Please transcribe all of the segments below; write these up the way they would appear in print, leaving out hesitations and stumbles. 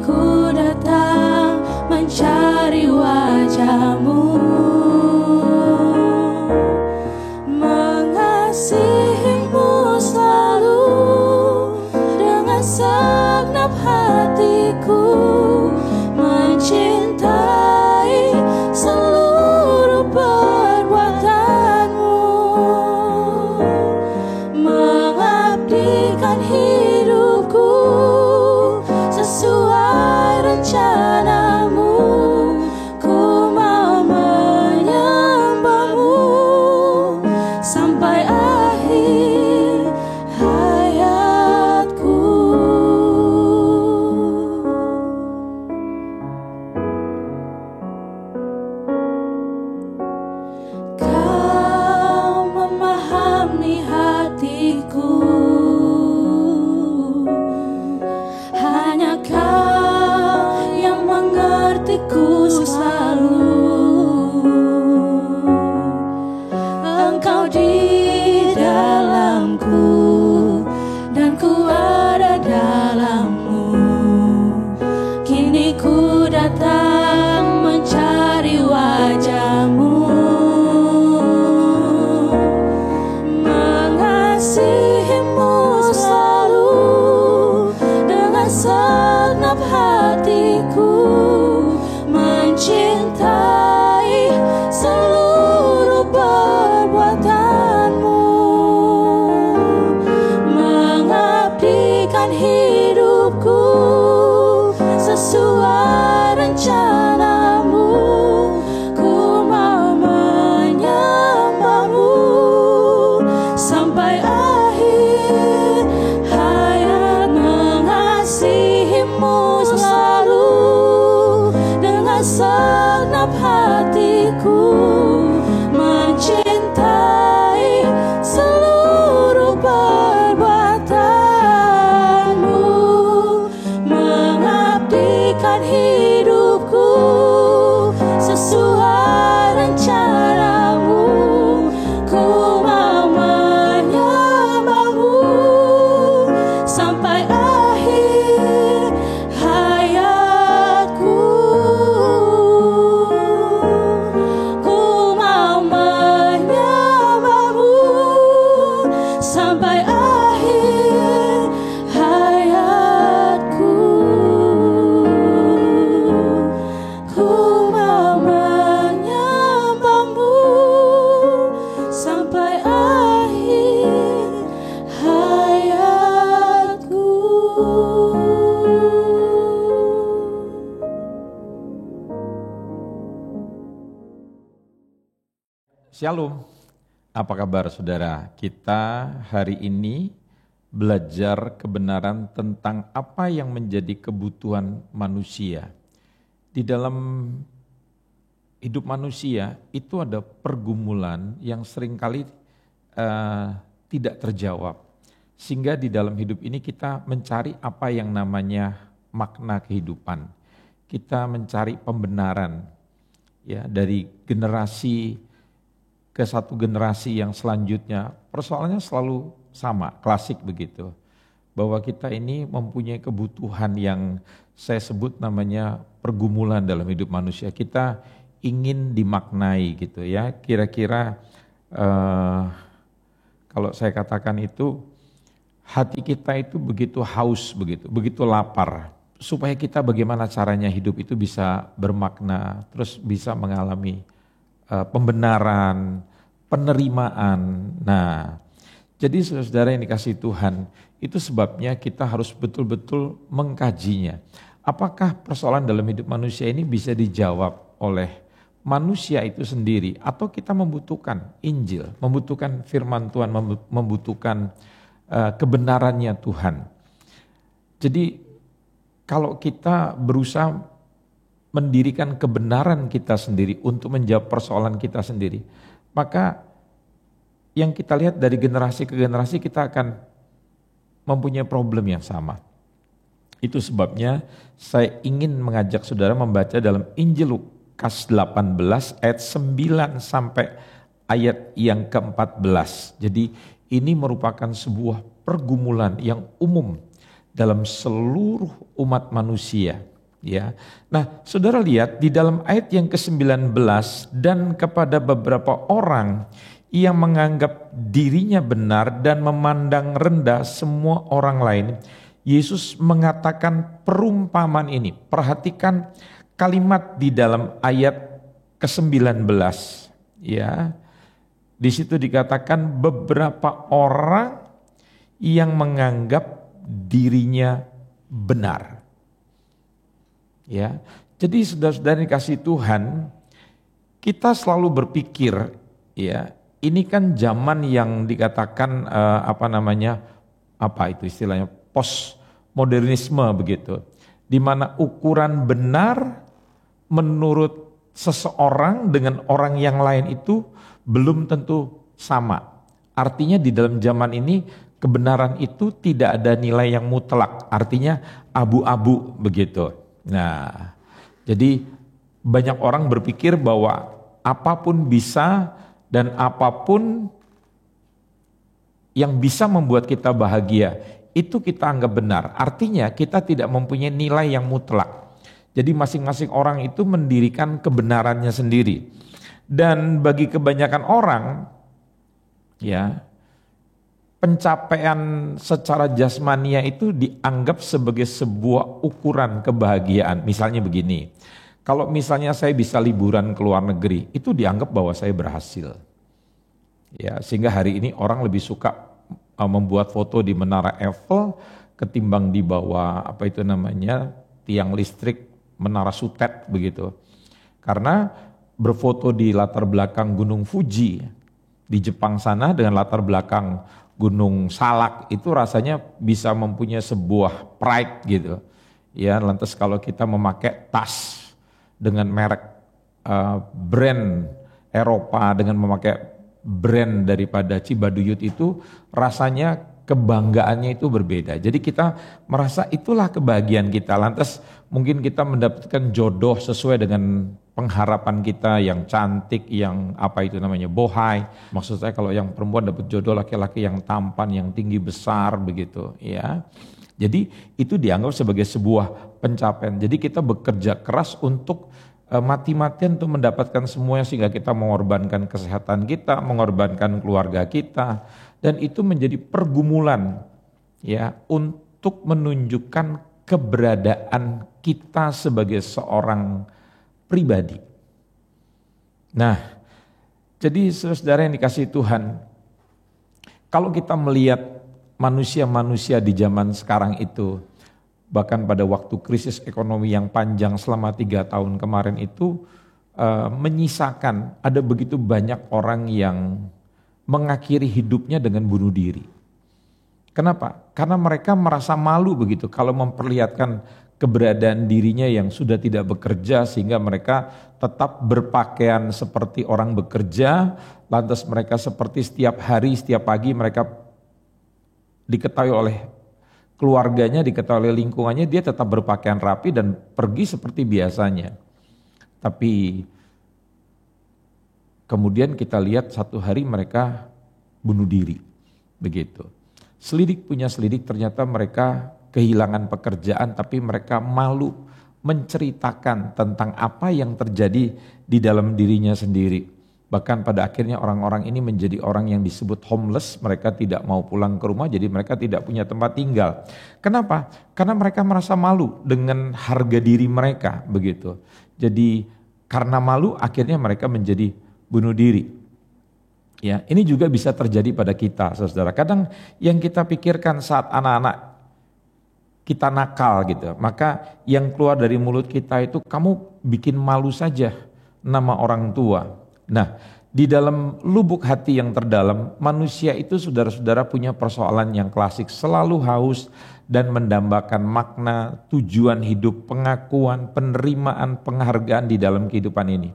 ku datang mencari wajah-Mu, mengasihi-Mu selalu dengan segenap hatiku, mencintai seluruh perbuatan-Mu, mengabdikan hidupku sesuai rencana-Mu. Ku mau menyembah-Mu sampai akhir hayatku. Kau memahami hatiku, hanya Kau yang mengertiku selalu. Engkau di dalamku dan ku ada dalam-Mu. Kini ku datang mencari wajah-Mu, mengasihi-Mu selalu dengan segenap hatiku, mencintai seluruh perbuatan-Mu, mengabdikan hidupku sesuai rencana-Mu. Ku mau menyembah-Mu sampai akhir hayat, mengasihi-Mu selalu dengan segenap hatiku, mencintai seluruh perbuatan-Mu, mengabdikan hidupku sesuai rencana-Mu. Ku mau menyembah-Mu sampai akhir hayatku. Ku mau menyembah-Mu sampai akhir hayatku. Ku mau menyembah-Mu sampai akhir hayatku. Shalom, apa kabar saudara? Kita hari ini belajar kebenaran tentang apa yang menjadi kebutuhan manusia. Di dalam hidup manusia itu ada pergumulan yang seringkali tidak terjawab. Sehingga di dalam hidup ini kita mencari apa yang namanya makna kehidupan. Kita mencari pembenaran ya dari generasi ke satu generasi yang selanjutnya. Persoalannya selalu sama, klasik begitu. Bahwa kita ini mempunyai kebutuhan yang saya sebut namanya pergumulan dalam hidup manusia. Kita ingin dimaknai gitu ya. Kira-kira kalau saya katakan itu hati kita itu begitu haus begitu lapar. Supaya kita bagaimana caranya hidup itu bisa bermakna, terus bisa mengalami pembenaran, penerimaan. Nah, jadi saudara yang dikasihi Tuhan, itu sebabnya kita harus betul-betul mengkajinya. Apakah persoalan dalam hidup manusia ini bisa dijawab oleh manusia itu sendiri, atau kita membutuhkan Injil, membutuhkan firman Tuhan, membutuhkan kebenarannya Tuhan. Jadi kalau kita berusaha mendirikan kebenaran kita sendiri untuk menjawab persoalan kita sendiri, maka yang kita lihat dari generasi ke generasi kita akan mempunyai problem yang sama. Itu sebabnya saya ingin mengajak saudara membaca dalam Injil Lukas 18 ayat 9 sampai ayat yang ke-14. Jadi ini merupakan sebuah pergumulan yang umum dalam seluruh umat manusia. Ya. Nah, saudara lihat di dalam ayat yang ke-19, dan kepada beberapa orang yang menganggap dirinya benar dan memandang rendah semua orang lain, Yesus mengatakan perumpamaan ini. Perhatikan kalimat di dalam ayat ke-19. Ya. Di situ dikatakan beberapa orang yang menganggap dirinya benar. Ya, jadi saudara-saudara yang dikasihi Tuhan, kita selalu berpikir, ya, ini kan zaman yang dikatakan apa itu istilahnya, postmodernisme begitu, di mana ukuran benar menurut seseorang dengan orang yang lain itu belum tentu sama. Artinya di dalam zaman ini kebenaran itu tidak ada nilai yang mutlak, artinya abu-abu begitu. Nah, jadi banyak orang berpikir bahwa apapun bisa dan apapun yang bisa membuat kita bahagia itu kita anggap benar. Artinya kita tidak mempunyai nilai yang mutlak. Jadi masing-masing orang itu mendirikan kebenarannya sendiri. Dan bagi kebanyakan orang, ya, pencapaian secara jasmania itu dianggap sebagai sebuah ukuran kebahagiaan. Misalnya begini, kalau misalnya saya bisa liburan ke luar negeri, itu dianggap bahwa saya berhasil. Ya, sehingga hari ini orang lebih suka membuat foto di Menara Eiffel ketimbang di bawah tiang listrik Menara Sutet begitu. Karena berfoto di latar belakang Gunung Fuji di Jepang sana dengan latar belakang Gunung Salak itu rasanya bisa mempunyai sebuah pride gitu. Ya, lantas kalau kita memakai tas dengan merek brand Eropa dengan memakai brand daripada Cibaduyut itu rasanya kebanggaannya itu berbeda. Jadi kita merasa itulah kebahagiaan kita. Lantas mungkin kita mendapatkan jodoh sesuai dengan pengharapan kita yang cantik, yang bohai. Maksud saya kalau yang perempuan dapat jodoh laki-laki yang tampan, yang tinggi besar begitu, ya. Jadi itu dianggap sebagai sebuah pencapaian. Jadi kita bekerja keras untuk mati-matian untuk mendapatkan semuanya sehingga kita mengorbankan kesehatan kita, mengorbankan keluarga kita, dan itu menjadi pergumulan, ya, untuk menunjukkan keberadaan kita sebagai seorang pribadi. Nah, jadi saudara yang dikasihi Tuhan, kalau kita melihat manusia-manusia di zaman sekarang itu, bahkan pada waktu krisis ekonomi yang panjang selama 3 tahun kemarin itu, menyisakan ada begitu banyak orang yang mengakhiri hidupnya dengan bunuh diri. Kenapa? Karena mereka merasa malu begitu kalau memperlihatkan keberadaan dirinya yang sudah tidak bekerja, sehingga mereka tetap berpakaian seperti orang bekerja, lantas mereka seperti setiap hari, setiap pagi mereka diketahui oleh keluarganya, diketahui oleh lingkungannya, dia tetap berpakaian rapi dan pergi seperti biasanya. Tapi kemudian kita lihat satu hari mereka bunuh diri, begitu. Selidik punya selidik, ternyata mereka kehilangan pekerjaan, tapi mereka malu menceritakan tentang apa yang terjadi di dalam dirinya sendiri. Bahkan pada akhirnya orang-orang ini menjadi orang yang disebut homeless, mereka tidak mau pulang ke rumah, jadi mereka tidak punya tempat tinggal. Kenapa? Karena mereka merasa malu dengan harga diri mereka, begitu. Jadi karena malu akhirnya mereka menjadi bunuh diri. Ya, ini juga bisa terjadi pada kita, saudara. Kadang yang kita pikirkan saat anak-anak kita nakal gitu, maka yang keluar dari mulut kita itu, kamu bikin malu saja nama orang tua. Nah, di dalam lubuk hati yang terdalam, manusia itu saudara-saudara punya persoalan yang klasik, selalu haus dan mendambakan makna, tujuan hidup, pengakuan, penerimaan, penghargaan di dalam kehidupan ini.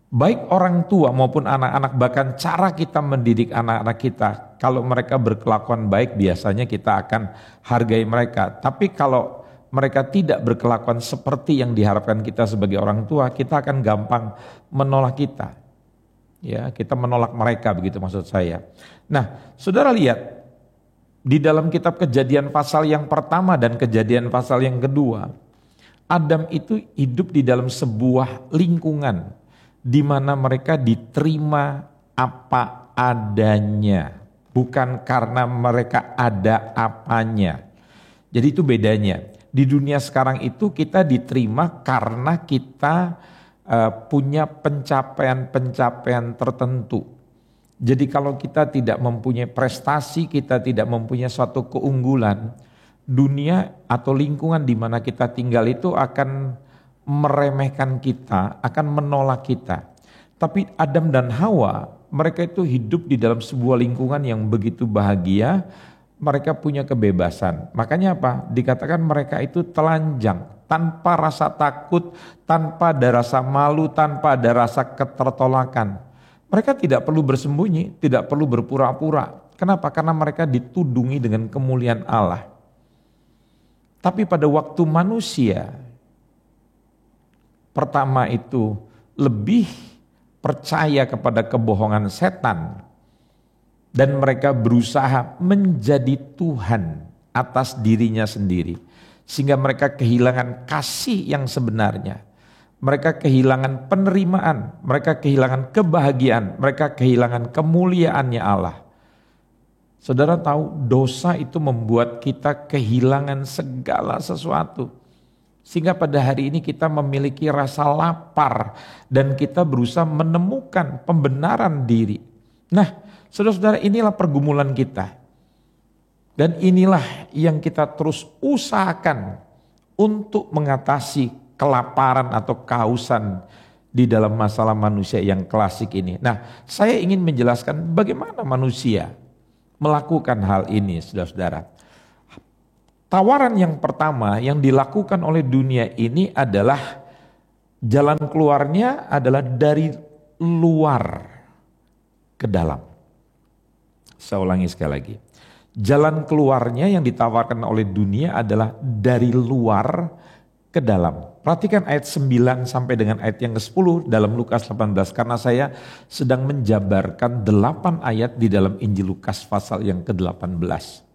Baik orang tua maupun anak-anak, bahkan cara kita mendidik anak-anak kita, kalau mereka berkelakuan baik biasanya kita akan hargai mereka. Tapi kalau mereka tidak berkelakuan seperti yang diharapkan kita sebagai orang tua, kita akan gampang menolak kita. Ya, kita menolak mereka, begitu maksud saya. Nah, saudara lihat di dalam kitab Kejadian pasal yang pertama dan Kejadian pasal yang kedua, Adam itu hidup di dalam sebuah lingkungan di mana mereka diterima apa adanya, bukan karena mereka ada apanya. Jadi itu bedanya. Di dunia sekarang itu kita diterima karena kita punya pencapaian-pencapaian tertentu. Jadi kalau kita tidak mempunyai prestasi, kita tidak mempunyai suatu keunggulan, dunia atau lingkungan di mana kita tinggal itu akan meremehkan kita, akan menolak kita. Tapi Adam dan Hawa, mereka itu hidup di dalam sebuah lingkungan yang begitu bahagia, mereka punya kebebasan. Makanya apa? Dikatakan mereka itu telanjang, tanpa rasa takut, tanpa ada rasa malu, tanpa ada rasa ketertolakan. Mereka tidak perlu bersembunyi, tidak perlu berpura-pura. Kenapa? Karena mereka ditudungi dengan kemuliaan Allah. Tapi pada waktu manusia pertama itu lebih percaya kepada kebohongan setan, dan mereka berusaha menjadi Tuhan atas dirinya sendiri. Sehingga mereka kehilangan kasih yang sebenarnya. Mereka kehilangan penerimaan, mereka kehilangan kebahagiaan, mereka kehilangan kemuliaannya Allah. Saudara tahu dosa itu membuat kita kehilangan segala sesuatu. Sehingga pada hari ini kita memiliki rasa lapar dan kita berusaha menemukan pembenaran diri. Nah, saudara-saudara, inilah pergumulan kita. Dan inilah yang kita terus usahakan untuk mengatasi kelaparan atau kehausan di dalam masalah manusia yang klasik ini. Nah, saya ingin menjelaskan bagaimana manusia melakukan hal ini, saudara-saudara. Tawaran yang pertama yang dilakukan oleh dunia ini adalah jalan keluarnya adalah dari luar ke dalam. Saya ulangi sekali lagi. Jalan keluarnya yang ditawarkan oleh dunia adalah dari luar ke dalam. Perhatikan ayat 9 sampai dengan ayat yang ke-10 dalam Lukas 18. Karena saya sedang menjabarkan 8 ayat di dalam Injil Lukas pasal yang ke-18.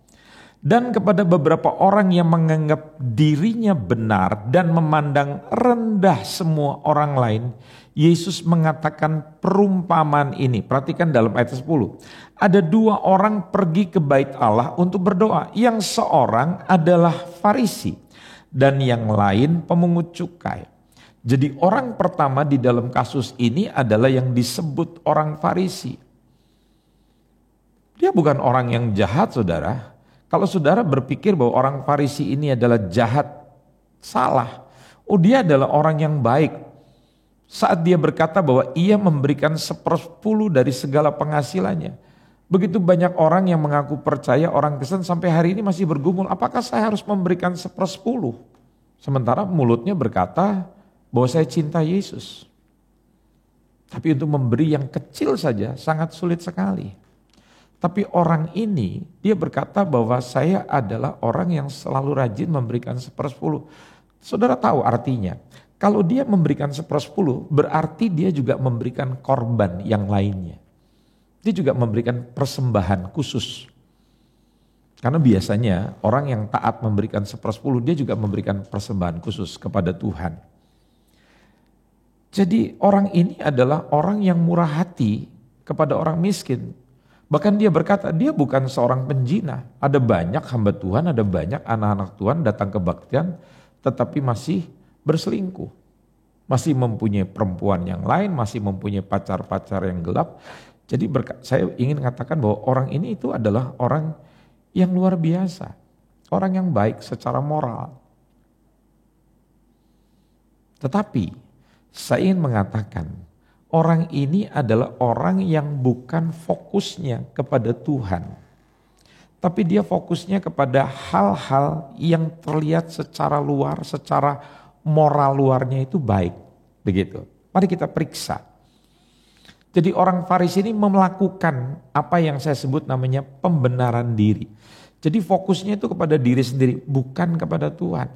Dan kepada beberapa orang yang menganggap dirinya benar dan memandang rendah semua orang lain, Yesus mengatakan perumpamaan ini. Perhatikan dalam ayat 10. Ada 2 orang pergi ke bait Allah untuk berdoa. Yang seorang adalah Farisi dan yang lain pemungut cukai. Jadi orang pertama di dalam kasus ini adalah yang disebut orang Farisi. Dia bukan orang yang jahat, saudara. Kalau saudara berpikir bahwa orang Farisi ini adalah jahat, salah. Oh, dia adalah orang yang baik. Saat dia berkata bahwa ia memberikan 1/10 dari segala penghasilannya. Begitu banyak orang yang mengaku percaya, orang Kristen sampai hari ini masih bergumul, apakah saya harus memberikan 1/10? Sementara mulutnya berkata bahwa saya cinta Yesus. Tapi untuk memberi yang kecil saja sangat sulit sekali. Tapi orang ini, dia berkata bahwa saya adalah orang yang selalu rajin memberikan 1/10. Saudara tahu artinya, kalau dia memberikan 1/10, berarti dia juga memberikan korban yang lainnya. Dia juga memberikan persembahan khusus. Karena biasanya orang yang taat memberikan 1/10, dia juga memberikan persembahan khusus kepada Tuhan. Jadi orang ini adalah orang yang murah hati kepada orang miskin. Bahkan dia berkata, dia bukan seorang penjina. Ada banyak hamba Tuhan, ada banyak anak-anak Tuhan datang kebaktian, tetapi masih berselingkuh. Masih mempunyai perempuan yang lain, masih mempunyai pacar-pacar yang gelap. Jadi saya ingin mengatakan bahwa orang ini itu adalah orang yang luar biasa. Orang yang baik secara moral. Tetapi saya ingin mengatakan, orang ini adalah orang yang bukan fokusnya kepada Tuhan. Tapi dia fokusnya kepada hal-hal yang terlihat secara luar, secara moral luarnya itu baik. Begitu. Mari kita periksa. Jadi orang Farisi ini melakukan apa yang saya sebut namanya pembenaran diri. Jadi fokusnya itu kepada diri sendiri, bukan kepada Tuhan.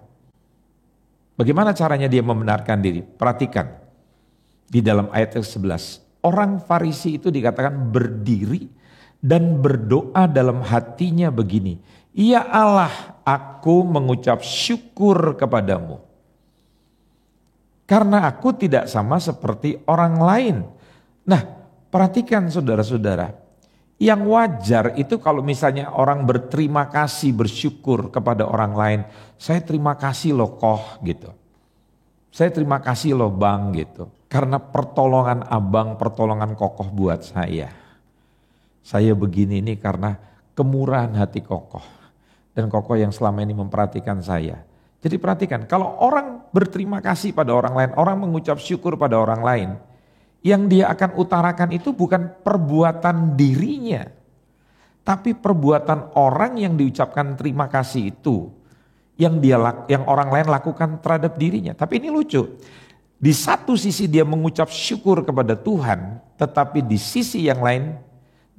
Bagaimana caranya dia membenarkan diri? Perhatikan. Di dalam ayat 11, orang Farisi itu dikatakan berdiri dan berdoa dalam hatinya begini, "Ya Allah, aku mengucap syukur kepadamu." karena aku tidak sama seperti orang lain. Nah, perhatikan saudara-saudara, yang wajar itu kalau misalnya orang berterima kasih, bersyukur kepada orang lain. Saya terima kasih loh Koh gitu. Saya terima kasih loh Bang gitu. Karena pertolongan abang, pertolongan Kokoh buat saya. Saya begini ini karena kemurahan hati Kokoh. Dan Kokoh yang selama ini memperhatikan saya. Jadi perhatikan, kalau orang berterima kasih pada orang lain, orang mengucap syukur pada orang lain, yang dia akan utarakan itu bukan perbuatan dirinya, tapi perbuatan orang yang diucapkan terima kasih itu, yang orang lain lakukan terhadap dirinya. Tapi ini lucu, di satu sisi dia mengucap syukur kepada Tuhan, tetapi di sisi yang lain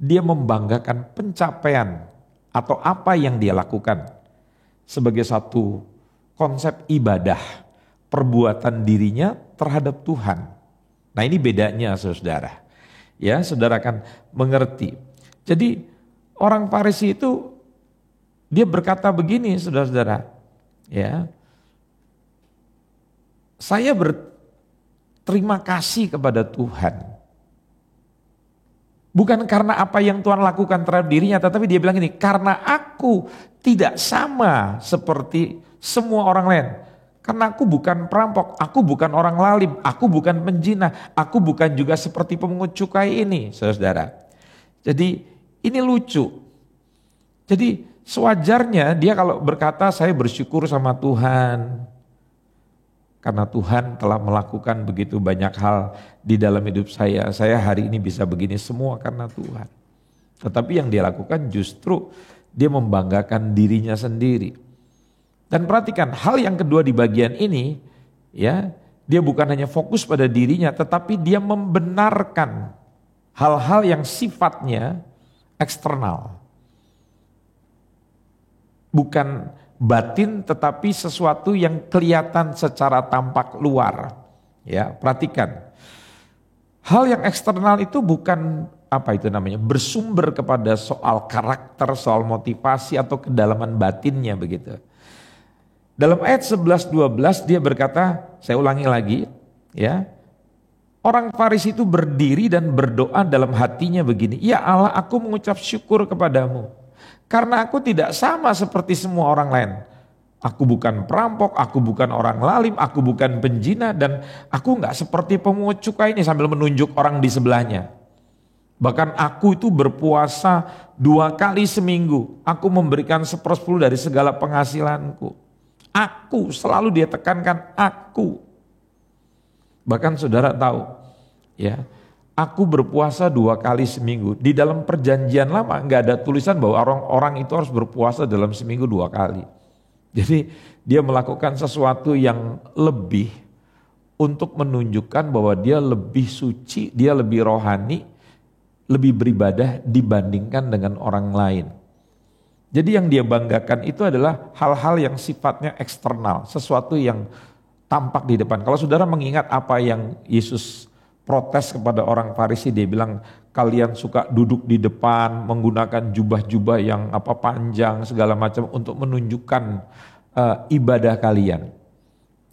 dia membanggakan pencapaian atau apa yang dia lakukan sebagai satu konsep ibadah, perbuatan dirinya terhadap Tuhan. Nah ini bedanya saudara. Ya, saudara akan mengerti. Jadi orang Farisi itu dia berkata begini saudara-saudara. Ya, saya berterima kasih kepada Tuhan. Bukan karena apa yang Tuhan lakukan terhadap dirinya, tetapi dia bilang ini, karena aku tidak sama seperti semua orang lain. Karena aku bukan perampok, aku bukan orang lalim, aku bukan penjina, aku bukan juga seperti pemungut cukai ini, saudara. Jadi ini lucu. Jadi sewajarnya dia kalau berkata saya bersyukur sama Tuhan. Karena Tuhan telah melakukan begitu banyak hal di dalam hidup saya. Saya hari ini bisa begini semua karena Tuhan. Tetapi yang dia lakukan justru dia membanggakan dirinya sendiri. Dan perhatikan hal yang kedua di bagian ini, ya, dia bukan hanya fokus pada dirinya, tetapi dia membenarkan hal-hal yang sifatnya eksternal. Bukan batin tetapi sesuatu yang kelihatan secara tampak luar. Ya, perhatikan. Hal yang eksternal itu bukan bersumber kepada soal karakter, soal motivasi atau kedalaman batinnya begitu. Dalam ayat 11-12 dia berkata, saya ulangi lagi ya. Orang Farisi itu berdiri dan berdoa dalam hatinya begini, ya Allah aku mengucap syukur kepadamu. Karena aku tidak sama seperti semua orang lain. Aku bukan perampok, aku bukan orang lalim, aku bukan penjina, dan aku gak seperti pemungut cukai ini sambil menunjuk orang di sebelahnya. Bahkan aku itu berpuasa 2 kali seminggu, aku memberikan 1/10 dari segala penghasilanku. Aku, selalu dia tekankan aku. Bahkan saudara tahu, ya, aku berpuasa 2 kali seminggu. Di dalam perjanjian lama nggak ada tulisan bahwa orang itu harus berpuasa dalam seminggu 2 kali. Jadi dia melakukan sesuatu yang lebih untuk menunjukkan bahwa dia lebih suci, dia lebih rohani, lebih beribadah dibandingkan dengan orang lain. Jadi yang dia banggakan itu adalah hal-hal yang sifatnya eksternal, sesuatu yang tampak di depan. Kalau saudara mengingat apa yang Yesus protes kepada orang Farisi, dia bilang kalian suka duduk di depan menggunakan jubah-jubah yang panjang segala macam untuk menunjukkan ibadah kalian.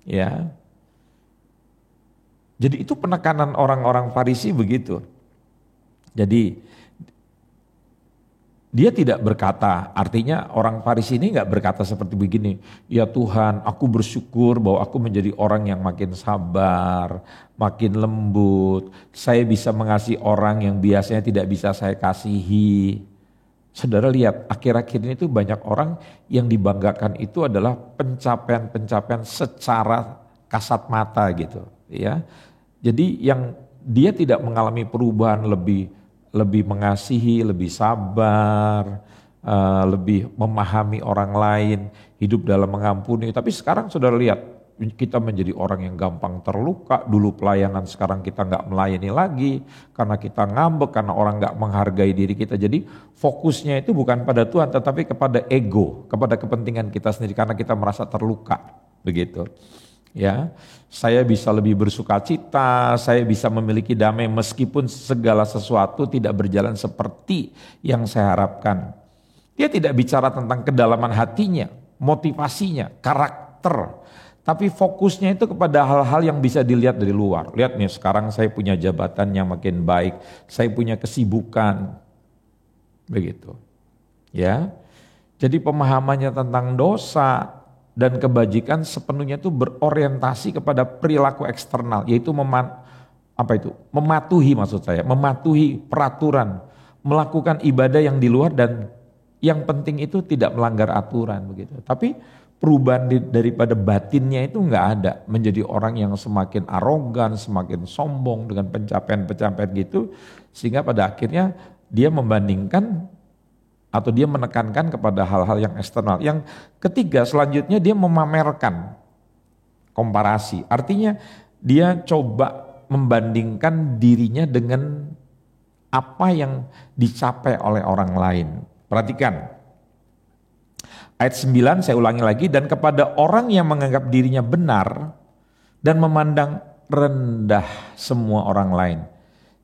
Ya. Jadi itu penekanan orang-orang Farisi begitu. Jadi dia tidak berkata, artinya orang Farisi ini gak berkata seperti begini, ya Tuhan aku bersyukur bahwa aku menjadi orang yang makin sabar, makin lembut, saya bisa mengasihi orang yang biasanya tidak bisa saya kasihi. Saudara lihat akhir-akhir ini tuh banyak orang yang dibanggakan itu adalah pencapaian-pencapaian secara kasat mata gitu ya. Jadi yang dia tidak mengalami perubahan lebih mengasihi, lebih sabar, lebih memahami orang lain, hidup dalam mengampuni. Tapi sekarang saudara lihat, kita menjadi orang yang gampang terluka. Dulu pelayanan, sekarang kita gak melayani lagi karena kita ngambek, karena orang gak menghargai diri kita. Jadi fokusnya itu bukan pada Tuhan tetapi kepada ego, kepada kepentingan kita sendiri karena kita merasa terluka. Begitu. Ya, saya bisa lebih bersukacita, saya bisa memiliki damai meskipun segala sesuatu tidak berjalan seperti yang saya harapkan. Dia tidak bicara tentang kedalaman hatinya, motivasinya, karakter, Tapi fokusnya itu kepada hal-hal yang bisa dilihat dari luar. Lihat nih, sekarang saya punya jabatan yang makin baik, saya punya kesibukan. Begitu. Ya. Jadi pemahamannya tentang dosa dan kebajikan sepenuhnya itu berorientasi kepada perilaku eksternal, yaitu mematuhi maksud saya, mematuhi peraturan, melakukan ibadah yang di luar dan yang penting itu tidak melanggar aturan begitu. Tapi perubahan daripada batinnya itu enggak ada, menjadi orang yang semakin arogan, semakin sombong dengan pencapaian-pencapaian gitu, sehingga pada akhirnya dia membandingkan atau dia menekankan kepada hal-hal yang eksternal. Yang ketiga selanjutnya dia memamerkan, komparasi, artinya dia coba membandingkan dirinya dengan apa yang dicapai oleh orang lain. Perhatikan. Ayat 9 saya ulangi lagi, dan kepada orang yang menganggap dirinya benar dan memandang rendah semua orang lain.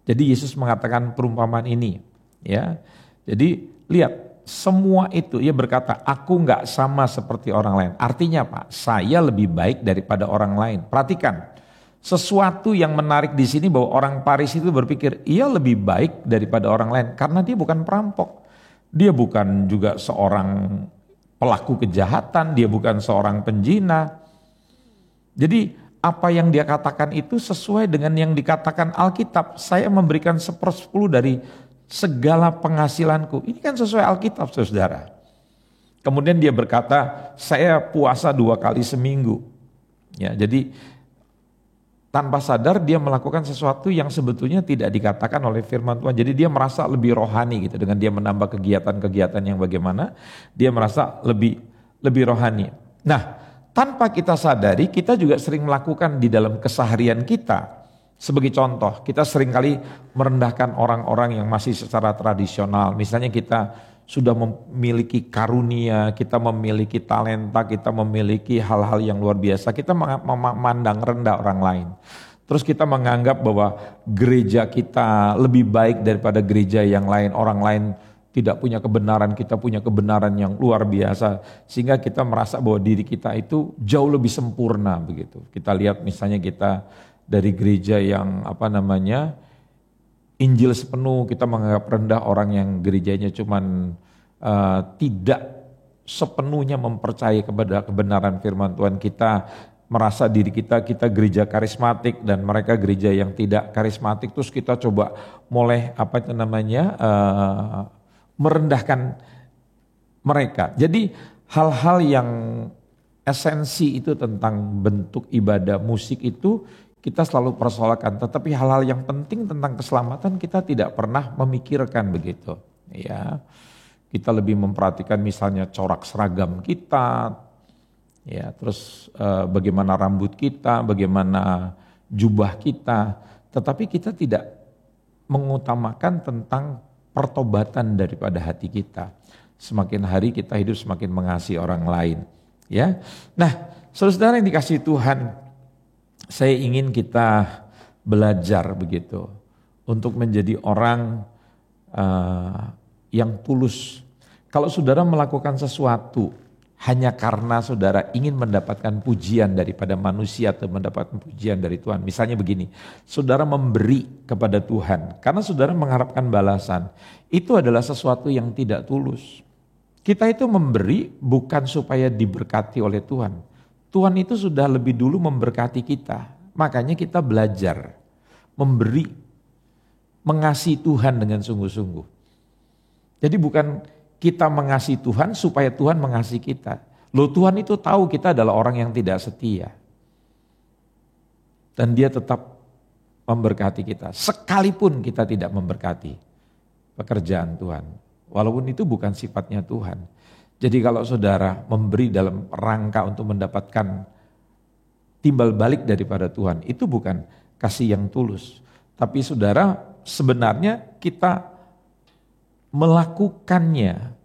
Jadi Yesus mengatakan perumpamaan ini, ya. Jadi lihat, semua itu ia berkata, aku enggak sama seperti orang lain. Artinya apa? Saya lebih baik daripada orang lain. Perhatikan, sesuatu yang menarik di sini bahwa orang Farisi itu berpikir ia lebih baik daripada orang lain karena dia bukan perampok. Dia bukan juga seorang pelaku kejahatan, dia bukan seorang penjina. Jadi apa yang dia katakan itu sesuai dengan yang dikatakan Alkitab. Saya memberikan 1/10 dari segala penghasilanku. Ini kan sesuai Alkitab, saudara. Kemudian dia berkata, saya puasa 2 kali seminggu. Ya, jadi tanpa sadar dia melakukan sesuatu yang sebetulnya tidak dikatakan oleh firman Tuhan. Jadi dia merasa lebih rohani gitu, dengan dia menambah kegiatan-kegiatan yang bagaimana, dia merasa lebih rohani. Nah, tanpa kita sadari kita juga sering melakukan di dalam keseharian kita. Sebagai contoh, kita seringkali merendahkan orang-orang yang masih secara tradisional. Misalnya kita sudah memiliki karunia, kita memiliki talenta, kita memiliki hal-hal yang luar biasa, kita memandang rendah orang lain. Terus kita menganggap bahwa gereja kita lebih baik daripada gereja yang lain, orang lain tidak punya kebenaran, kita punya kebenaran yang luar biasa, sehingga kita merasa bahwa diri kita itu jauh lebih sempurna begitu. Kita lihat misalnya kita dari gereja yang Injil sepenuh, kita menganggap rendah orang yang gerejanya cuman tidak sepenuhnya mempercayai kepada kebenaran firman Tuhan. Kita merasa diri kita gereja karismatik dan mereka gereja yang tidak karismatik. Terus kita coba mulai merendahkan mereka. Jadi hal-hal yang esensi itu tentang bentuk ibadah musik itu kita selalu persoalkan, tetapi hal-hal yang penting tentang keselamatan kita tidak pernah memikirkan begitu. Ya, kita lebih memperhatikan misalnya corak seragam kita, ya, terus bagaimana rambut kita, bagaimana jubah kita, tetapi kita tidak mengutamakan tentang pertobatan daripada hati kita. Semakin hari kita hidup semakin mengasihi orang lain. Ya, nah, saudara yang dikasihi Tuhan. Saya ingin kita belajar begitu untuk menjadi orang yang tulus. Kalau saudara melakukan sesuatu hanya karena saudara ingin mendapatkan pujian daripada manusia atau mendapatkan pujian dari Tuhan. Misalnya begini, saudara memberi kepada Tuhan karena saudara mengharapkan balasan. Itu adalah sesuatu yang tidak tulus. Kita itu memberi bukan supaya diberkati oleh Tuhan. Tuhan itu sudah lebih dulu memberkati kita, makanya kita belajar memberi, mengasihi Tuhan dengan sungguh-sungguh. Jadi bukan kita mengasihi Tuhan supaya Tuhan mengasihi kita. Loh, Tuhan itu tahu kita adalah orang yang tidak setia. Dan dia tetap memberkati kita, sekalipun kita tidak memberkati pekerjaan Tuhan. Walaupun itu bukan sifatnya Tuhan. Jadi kalau saudara memberi dalam rangka untuk mendapatkan timbal balik daripada Tuhan, itu bukan kasih yang tulus. Tapi saudara, sebenarnya kita melakukannya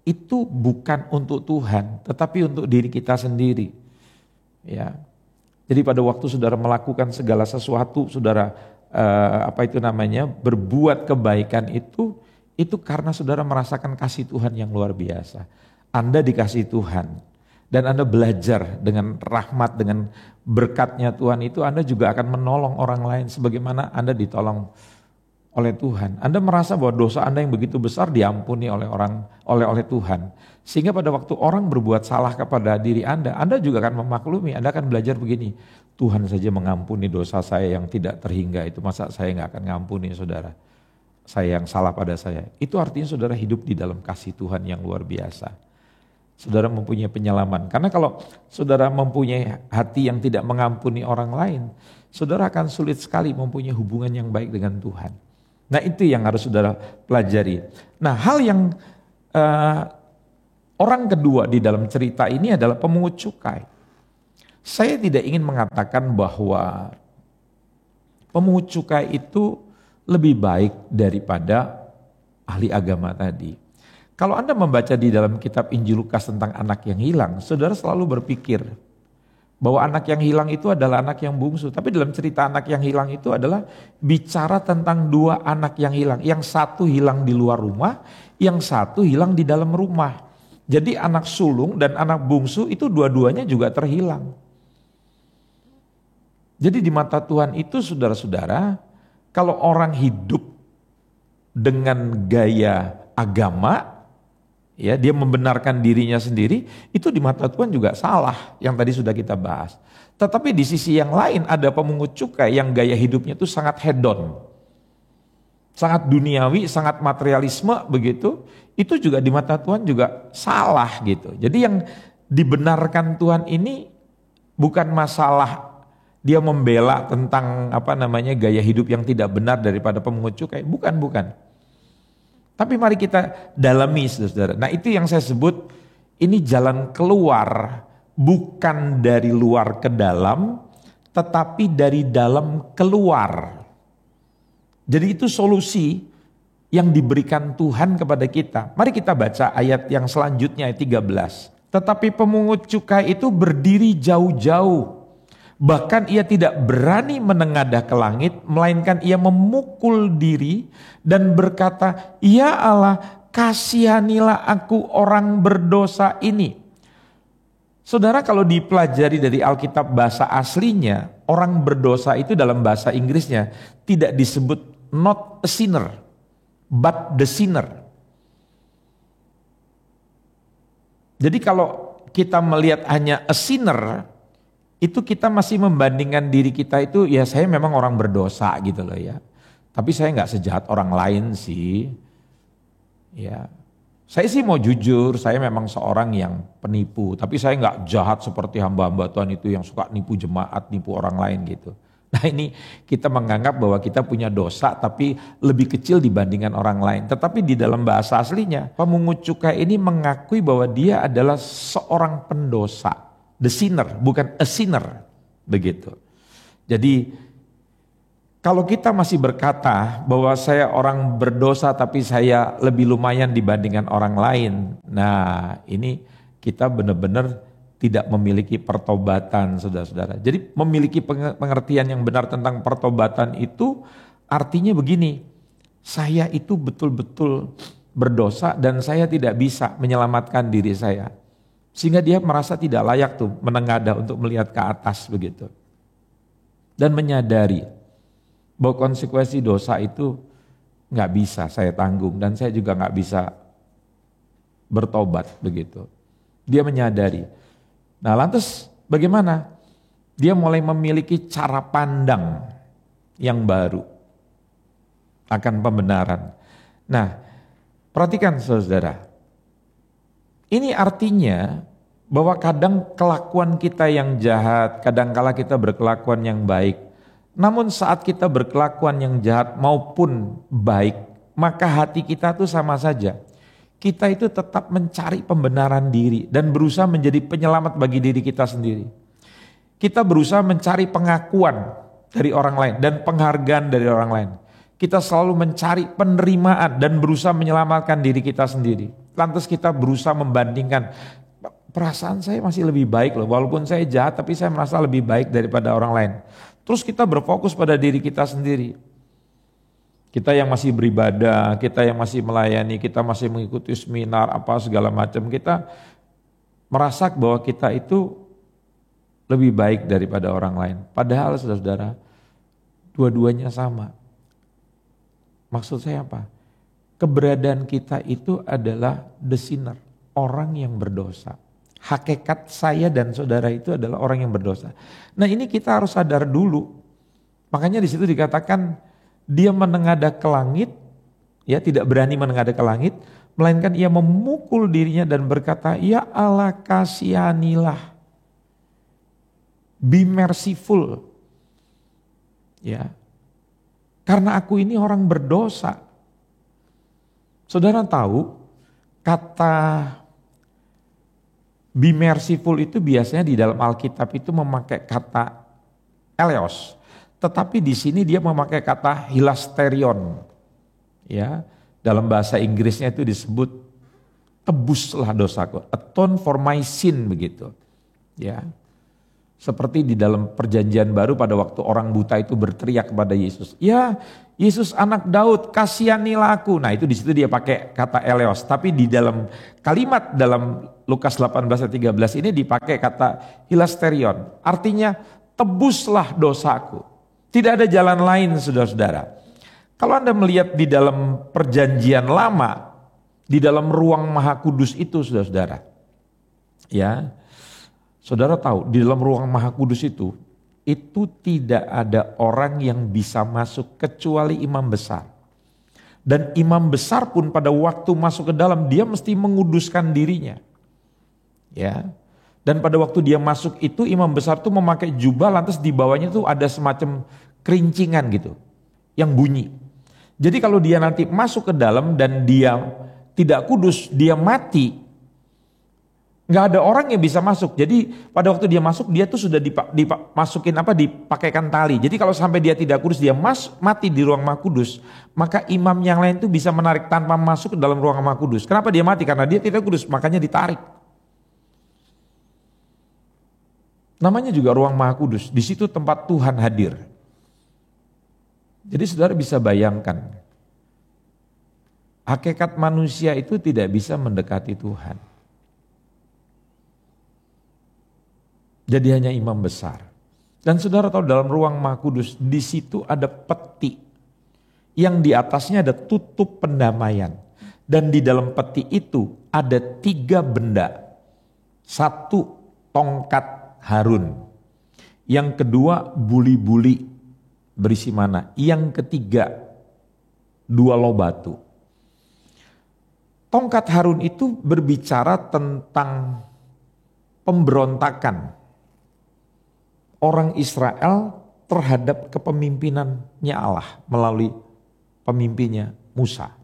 itu bukan untuk Tuhan, tetapi untuk diri kita sendiri. Ya. Jadi pada waktu saudara melakukan segala sesuatu, saudara berbuat kebaikan itu karena saudara merasakan kasih Tuhan yang luar biasa. Anda dikasih Tuhan. dan Anda belajar dengan rahmat, dengan berkatnya Tuhan itu, Anda juga akan menolong orang lain sebagaimana Anda ditolong oleh Tuhan. Anda merasa bahwa dosa Anda yang begitu besar diampuni oleh Tuhan. Sehingga pada waktu orang berbuat salah kepada diri Anda juga akan memaklumi. Anda akan belajar begini, Tuhan saja mengampuni dosa saya yang tidak terhingga itu, masa saya nggak akan ngampuni saudara saya yang salah pada saya. Itu artinya saudara hidup di dalam kasih Tuhan yang luar biasa. Saudara mempunyai penyelaman. Karena kalau saudara mempunyai hati yang tidak mengampuni orang lain, saudara akan sulit sekali mempunyai hubungan yang baik dengan Tuhan. Nah itu yang harus saudara pelajari. Nah hal yang orang kedua di dalam cerita ini adalah pemungut cukai. Saya tidak ingin mengatakan bahwa pemungut cukai itu lebih baik daripada ahli agama tadi. Kalau Anda membaca di dalam kitab Injil Lukas tentang anak yang hilang, saudara selalu berpikir bahwa anak yang hilang itu adalah anak yang bungsu. Tapi dalam cerita anak yang hilang itu adalah bicara tentang dua anak yang hilang. Yang satu hilang di luar rumah, yang satu hilang di dalam rumah. Jadi anak sulung dan anak bungsu itu dua-duanya juga terhilang. Jadi di mata Tuhan itu saudara-saudara, kalau orang hidup dengan gaya agama, ya, dia membenarkan dirinya sendiri, itu di mata Tuhan juga salah yang tadi sudah kita bahas. Tetapi di sisi yang lain ada pemungut cukai yang gaya hidupnya itu sangat hedon. Sangat duniawi, sangat materialisme begitu. Itu juga di mata Tuhan juga salah gitu. Jadi yang dibenarkan Tuhan ini bukan masalah dia membela tentang gaya hidup yang tidak benar daripada pemungut cukai. Bukan. Tapi mari kita dalami saudara. Nah itu yang saya sebut ini jalan keluar bukan dari luar ke dalam tetapi dari dalam keluar. Jadi itu solusi yang diberikan Tuhan kepada kita. Mari kita baca ayat yang selanjutnya ayat 13. Tetapi pemungut cukai itu berdiri jauh-jauh. Bahkan ia tidak berani menengadah ke langit, melainkan ia memukul diri dan berkata, "Ya Allah, kasihanilah aku orang berdosa ini." Saudara, kalau dipelajari dari Alkitab bahasa aslinya, orang berdosa itu dalam bahasa Inggrisnya tidak disebut not a sinner, but the sinner. Jadi kalau kita melihat hanya a sinner, itu kita masih membandingkan diri kita itu, ya saya memang orang berdosa gitu loh ya. Tapi saya nggak sejahat orang lain sih. Ya, saya sih mau jujur, saya memang seorang yang penipu. Tapi saya nggak jahat seperti hamba-hamba Tuhan itu yang suka nipu jemaat, nipu orang lain gitu. Nah ini kita menganggap bahwa kita punya dosa tapi lebih kecil dibandingkan orang lain. Tetapi di dalam bahasa aslinya, pemungut cukai ini mengakui bahwa dia adalah seorang pendosa. The sinner, bukan a sinner, begitu. Jadi kalau kita masih berkata bahwa saya orang berdosa tapi saya lebih lumayan dibandingkan orang lain, nah ini kita benar-benar tidak memiliki pertobatan saudara-saudara. Jadi memiliki pengertian yang benar tentang pertobatan itu artinya begini, saya itu betul-betul berdosa dan saya tidak bisa menyelamatkan diri saya. Sehingga dia merasa tidak layak tuh menengadah untuk melihat ke atas begitu. Dan menyadari bahwa konsekuensi dosa itu gak bisa saya tanggung dan saya juga gak bisa bertobat begitu. Dia menyadari. Nah lantas bagaimana? Dia mulai memiliki cara pandang yang baru akan pembenaran. Nah perhatikan saudara. Ini artinya bahwa kadang kelakuan kita yang jahat, kadangkala kita berkelakuan yang baik. Namun saat kita berkelakuan yang jahat maupun baik, maka hati kita tuh sama saja. Kita itu tetap mencari pembenaran diri dan berusaha menjadi penyelamat bagi diri kita sendiri. Kita berusaha mencari pengakuan dari orang lain dan penghargaan dari orang lain. Kita selalu mencari penerimaan dan berusaha menyelamatkan diri kita sendiri. Lantas kita berusaha membandingkan, perasaan saya masih lebih baik loh, walaupun saya jahat tapi saya merasa lebih baik daripada orang lain. Terus kita berfokus pada diri kita sendiri. Kita yang masih beribadah, kita yang masih melayani, kita masih mengikuti seminar apa segala macam, kita merasa bahwa kita itu lebih baik daripada orang lain. Padahal saudara-saudara, dua-duanya sama. Maksud saya apa? Keberadaan kita itu adalah the sinner, orang yang berdosa. Hakikat saya dan saudara itu adalah orang yang berdosa. Nah ini kita harus sadar dulu. Makanya di situ dikatakan dia menengadah ke langit, ya tidak berani menengadah ke langit, melainkan ia memukul dirinya dan berkata, ya Allah kasihanilah, be merciful, ya, karena aku ini orang berdosa. Saudara tahu kata be merciful itu biasanya di dalam Alkitab itu memakai kata eleos, tetapi di sini dia memakai kata hilasterion. Ya, dalam bahasa Inggrisnya itu disebut tebuslah dosaku, atone for my sin begitu. Ya. Seperti di dalam perjanjian baru pada waktu orang buta itu berteriak kepada Yesus, ya Yesus anak Daud kasihanilah aku. Nah itu di situ dia pakai kata eleos, tapi di dalam kalimat dalam Lukas 18 ayat 13 ini dipakai kata hilasterion, artinya tebuslah dosaku. Tidak ada jalan lain saudara-saudara. Kalau Anda melihat di dalam perjanjian lama, di dalam ruang maha kudus itu saudara-saudara, ya, saudara tahu di dalam ruang maha kudus itu tidak ada orang yang bisa masuk kecuali imam besar. Dan imam besar pun pada waktu masuk ke dalam dia mesti menguduskan dirinya. Ya. Dan pada waktu dia masuk itu imam besar tuh memakai jubah, lantas di bawahnya tuh ada semacam kerincingan gitu yang bunyi. Jadi kalau dia nanti masuk ke dalam dan dia tidak kudus, dia mati, nggak ada orang yang bisa masuk. Jadi pada waktu dia masuk dia tuh sudah dipakaikan tali. Jadi kalau sampai dia tidak kudus, dia mati di ruang maha kudus, maka imam yang lain tuh bisa menarik tanpa masuk ke dalam ruang maha kudus. Kenapa dia mati? Karena dia tidak kudus, makanya ditarik. Namanya juga ruang maha kudus. Di situ tempat Tuhan hadir. Jadi saudara bisa bayangkan, hakikat manusia itu tidak bisa mendekati Tuhan. Jadi hanya imam besar. Dan saudara tahu dalam ruang maha kudus di situ ada peti yang di atasnya ada tutup pendamaian. Dan di dalam peti itu ada 3 benda. 1 tongkat Harun. Yang kedua buli-buli berisi mana. Yang ketiga 2 loh batu. Tongkat Harun itu berbicara tentang pemberontakan orang Israel terhadap kepemimpinannya Allah melalui pemimpinnya Musa.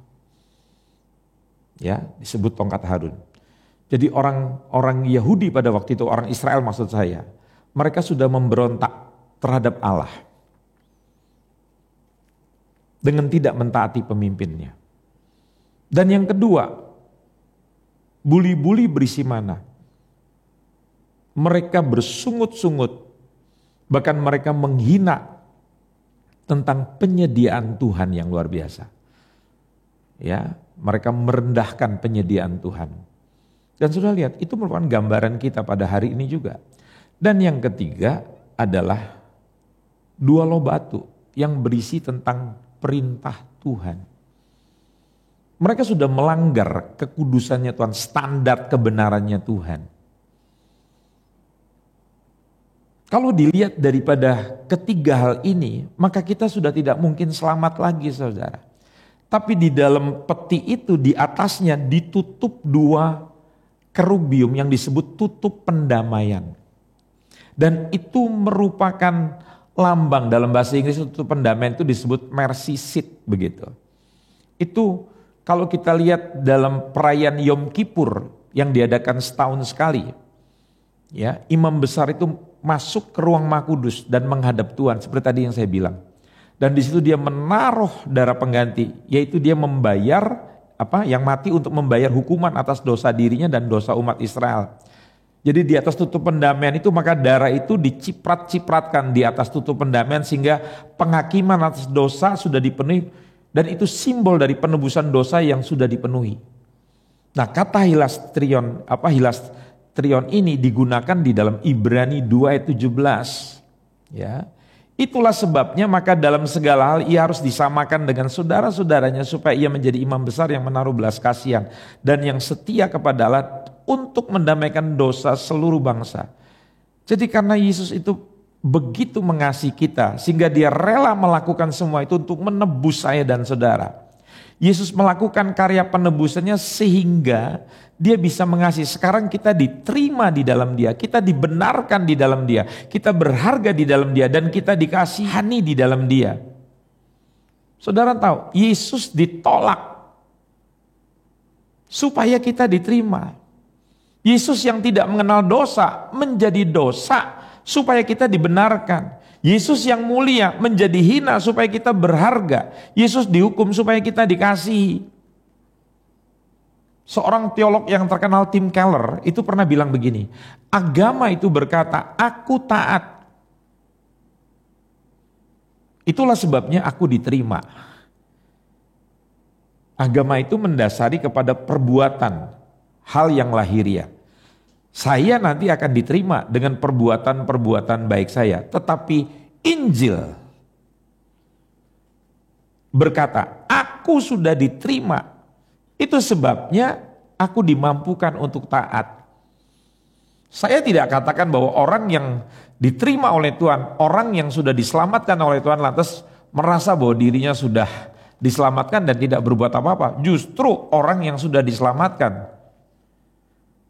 Ya, disebut tongkat Harun. Jadi orang Yahudi pada waktu itu, orang Israel maksud saya, mereka sudah memberontak terhadap Allah dengan tidak mentaati pemimpinnya. Dan yang kedua, buli-buli berisi mana? Mereka bersungut-sungut, bahkan mereka menghina tentang penyediaan Tuhan yang luar biasa. Ya, mereka merendahkan penyediaan Tuhan. Dan sudah lihat, itu merupakan gambaran kita pada hari ini juga. Dan yang ketiga adalah 2 loh batu yang berisi tentang perintah Tuhan. Mereka sudah melanggar kekudusannya Tuhan, standar kebenarannya Tuhan. Kalau dilihat daripada ketiga hal ini, maka kita sudah tidak mungkin selamat lagi saudara. Tapi di dalam peti itu di atasnya ditutup 2 kerubium yang disebut tutup pendamaian. Dan itu merupakan lambang, dalam bahasa Inggris tutup pendamaian itu disebut mercy seat begitu. Itu kalau kita lihat dalam perayaan Yom Kippur yang diadakan setahun sekali. Ya, imam besar itu masuk ke ruang maha kudus dan menghadap Tuhan seperti tadi yang saya bilang. Dan di situ dia menaruh darah pengganti, yaitu dia membayar yang mati untuk membayar hukuman atas dosa dirinya dan dosa umat Israel. Jadi di atas tutup pendamaian itu maka darah itu diciprat-cipratkan di atas tutup pendamaian sehingga penghakiman atas dosa sudah dipenuhi dan itu simbol dari penebusan dosa yang sudah dipenuhi. Nah, kata trion ini digunakan di dalam Ibrani 2 ayat 17. Ya. Itulah sebabnya maka dalam segala hal ia harus disamakan dengan saudara-saudaranya supaya ia menjadi imam besar yang menaruh belas kasihan dan yang setia kepada Allah untuk mendamaikan dosa seluruh bangsa. Jadi karena Yesus itu begitu mengasihi kita sehingga dia rela melakukan semua itu untuk menebus saya dan saudara. Yesus melakukan karya penebusannya sehingga dia bisa mengasihi. Sekarang kita diterima di dalam dia, kita dibenarkan di dalam dia, kita berharga di dalam dia, dan kita dikasihani di dalam dia. Saudara tahu, Yesus ditolak supaya kita diterima. Yesus yang tidak mengenal dosa menjadi dosa supaya kita dibenarkan. Yesus yang mulia menjadi hina supaya kita berharga. Yesus dihukum supaya kita dikasihi. Seorang teolog yang terkenal Tim Keller itu pernah bilang begini, agama itu berkata, aku taat. Itulah sebabnya aku diterima. Agama itu mendasari kepada perbuatan, hal yang lahiriah. Saya nanti akan diterima dengan perbuatan-perbuatan baik saya. Tetapi Injil berkata, aku sudah diterima. Itu sebabnya aku dimampukan untuk taat. Saya tidak katakan bahwa orang yang diterima oleh Tuhan, orang yang sudah diselamatkan oleh Tuhan lantas merasa bahwa dirinya sudah diselamatkan dan tidak berbuat apa-apa. Justru orang yang sudah diselamatkan,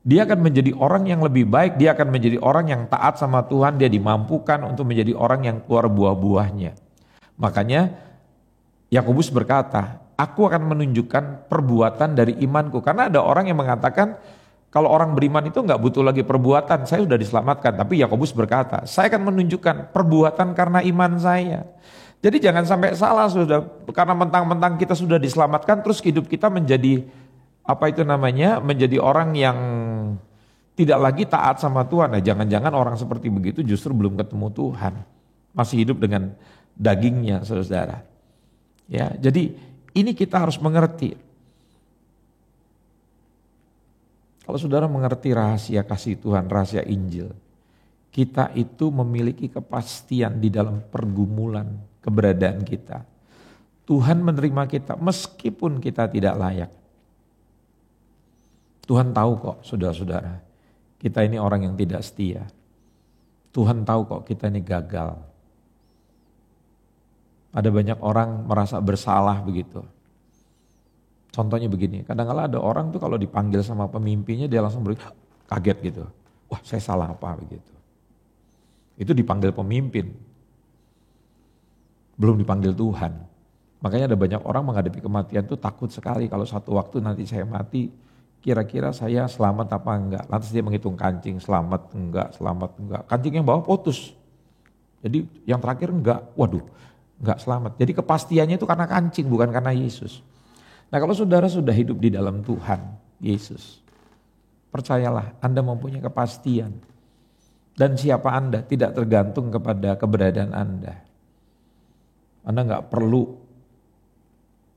dia akan menjadi orang yang lebih baik, dia akan menjadi orang yang taat sama Tuhan, dia dimampukan untuk menjadi orang yang keluar buah-buahnya. Makanya Yakobus berkata, aku akan menunjukkan perbuatan dari imanku. Karena ada orang yang mengatakan, kalau orang beriman itu enggak butuh lagi perbuatan, saya sudah diselamatkan. Tapi Yakobus berkata, saya akan menunjukkan perbuatan karena iman saya. Jadi jangan sampai salah, sudah karena mentang-mentang kita sudah diselamatkan, terus hidup kita menjadi menjadi orang yang tidak lagi taat sama Tuhan. Nah, jangan-jangan orang seperti begitu justru belum ketemu Tuhan. Masih hidup dengan dagingnya, saudara. Ya, jadi ini kita harus mengerti. Kalau saudara mengerti rahasia kasih Tuhan, rahasia Injil, kita itu memiliki kepastian di dalam pergumulan keberadaan kita. Tuhan menerima kita meskipun kita tidak layak. Tuhan tahu kok saudara-saudara, kita ini orang yang tidak setia. Tuhan tahu kok kita ini gagal. Ada banyak orang merasa bersalah begitu. Contohnya begini, kadang-kadang ada orang tuh kalau dipanggil sama pemimpinnya dia langsung kaget gitu. Wah, saya salah apa begitu. Itu dipanggil pemimpin, belum dipanggil Tuhan. Makanya ada banyak orang menghadapi kematian tuh takut sekali kalau satu waktu nanti saya mati, kira-kira saya selamat apa enggak. Lantas dia menghitung kancing, selamat enggak. Kancing yang bawah putus. Jadi yang terakhir enggak, waduh enggak selamat. Jadi kepastiannya itu karena kancing bukan karena Yesus. Nah kalau saudara sudah hidup di dalam Tuhan, Yesus, percayalah Anda mempunyai kepastian. Dan siapa Anda tidak tergantung kepada keberadaan Anda. Anda enggak perlu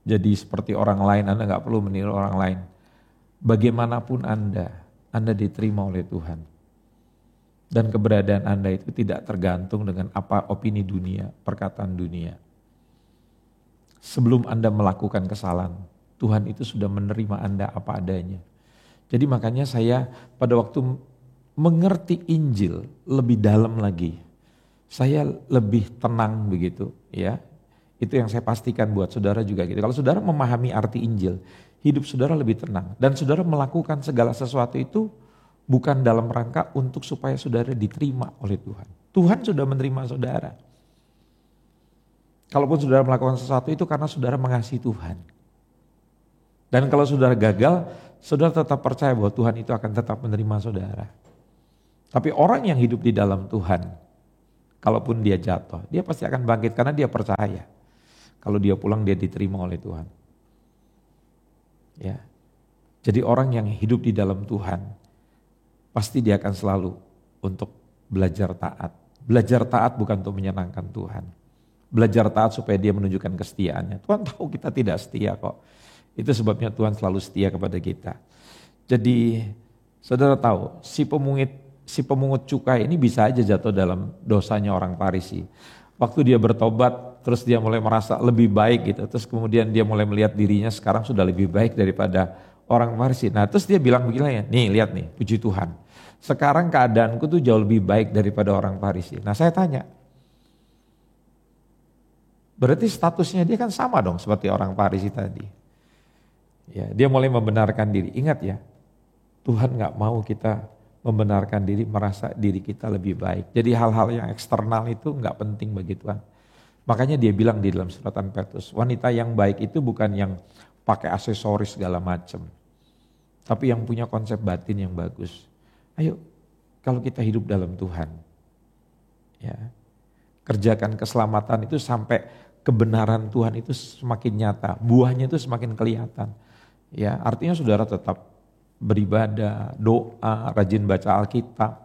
jadi seperti orang lain, Anda enggak perlu meniru orang lain. Bagaimanapun Anda diterima oleh Tuhan. Dan keberadaan Anda itu tidak tergantung dengan apa opini dunia, perkataan dunia. Sebelum Anda melakukan kesalahan, Tuhan itu sudah menerima Anda apa adanya. Jadi makanya saya pada waktu mengerti Injil lebih dalam lagi, saya lebih tenang begitu ya. Itu yang saya pastikan buat saudara juga gitu. Kalau saudara memahami arti Injil, hidup saudara lebih tenang. Dan saudara melakukan segala sesuatu itu bukan dalam rangka untuk supaya saudara diterima oleh Tuhan. Tuhan sudah menerima saudara. Kalaupun saudara melakukan sesuatu itu karena saudara mengasihi Tuhan. Dan kalau saudara gagal, saudara tetap percaya bahwa Tuhan itu akan tetap menerima saudara. Tapi orang yang hidup di dalam Tuhan, kalaupun dia jatuh, dia pasti akan bangkit karena dia percaya. Kalau dia pulang dia diterima oleh Tuhan. Ya. Jadi orang yang hidup di dalam Tuhan, pasti dia akan selalu untuk belajar taat. Belajar taat bukan untuk menyenangkan Tuhan. Belajar taat supaya dia menunjukkan kesetiaannya. Tuhan tahu kita tidak setia kok. Itu sebabnya Tuhan selalu setia kepada kita. Jadi Saudara tahu, si pemungut cukai ini bisa aja jatuh dalam dosanya orang Farisi. Waktu dia bertobat, terus dia mulai merasa lebih baik gitu. Terus kemudian dia mulai melihat dirinya sekarang sudah lebih baik daripada orang Farisi. Nah terus dia bilang begini ya, nih lihat nih, puji Tuhan. Sekarang keadaanku tuh jauh lebih baik daripada orang Farisi. Nah saya tanya, berarti statusnya dia kan sama dong seperti orang Farisi tadi. Ya, dia mulai membenarkan diri. Ingat ya, Tuhan gak mau kita membenarkan diri, merasa diri kita lebih baik. Jadi hal-hal yang eksternal itu gak penting bagi Tuhan. Makanya dia bilang di dalam suratan Petrus, wanita yang baik itu bukan yang pakai aksesoris segala macam, tapi yang punya konsep batin yang bagus. Ayo, kalau kita hidup dalam Tuhan, ya, kerjakan keselamatan itu sampai kebenaran Tuhan itu semakin nyata, buahnya itu semakin kelihatan. Ya, artinya saudara tetap beribadah, doa, rajin baca Alkitab,